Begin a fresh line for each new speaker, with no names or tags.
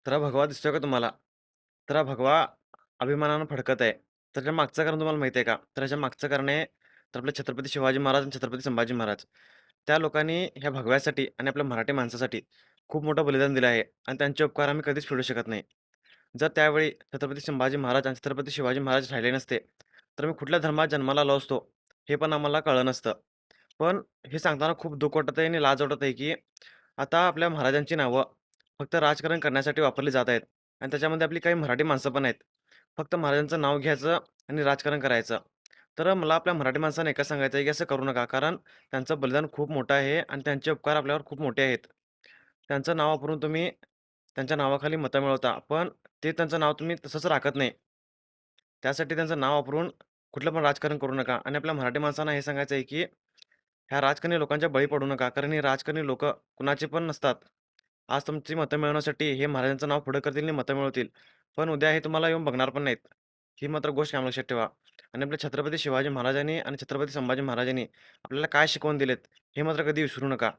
तर हा भगवा दिसतोय का तुम्हाला? तर हा भगवा अभिमानानं फडकत आहे. तर त्याच्या मागचं कारण तुम्हाला माहिती आहे का? तर ह्याच्या मागचं कारण आहे, तर आपले छत्रपती शिवाजी महाराज आणि छत्रपती संभाजी महाराज. त्या लोकांनी ह्या भगव्यासाठी आणि आपल्या मराठी माणसासाठी खूप मोठं बलिदान दिलं आहे आणि त्यांचे उपकार आम्ही कधीच फेडू शकत नाही. जर त्यावेळी छत्रपती संभाजी महाराज आणि छत्रपती शिवाजी महाराज राहिले नसते, तर मी कुठल्या धर्मात जन्माला आलो असतो, हे पण आम्हाला कळलं नसतं. पण हे सांगताना खूप दुःख वाटत आहे आणि लाज वाटत आहे, की आता आपल्या महाराजांची नावं फक्त राजकारण करण्यासाठी वापरली जात आहेत आणि त्याच्यामध्ये आपली काही मराठी माणसं पण आहेत. फक्त महाराजांचं नाव घ्यायचं आणि राजकारण करायचं. तर मला आपल्या मराठी माणसांना एकच सांगायचं आहे, की असं करू नका. कारण त्यांचं बलिदान खूप मोठं आहे आणि त्यांचे उपकार आपल्यावर खूप मोठे आहेत. त्यांचं नाव वापरून तुम्ही त्यांच्या नावाखाली मतं मिळवता, पण ते त्यांचं नाव तुम्ही तसंच राखत नाही. त्यासाठी त्यांचं नाव वापरून कुठलं पण राजकारण करू नका आणि आपल्या मराठी माणसांना हे सांगायचं आहे, की ह्या राजकारणी लोकांच्या बळी पडू नका. कारण हे राजकारणी लोकं कुणाचे पण नसतात. आज तुमची मतं मिळवण्यासाठी हे महाराजांचं नाव पुढं करतील आणि मतं मिळवतील. पण उद्या हे तुम्हाला येऊन बघणार पण नाहीत. ही मात्र गोष्ट कायम लक्षात ठेवा. आणि आपल्या छत्रपती शिवाजी महाराजांनी आणि छत्रपती संभाजी महाराजांनी आपल्याला काय शिकवून दिलेत, हे मात्र कधी विसरू नका.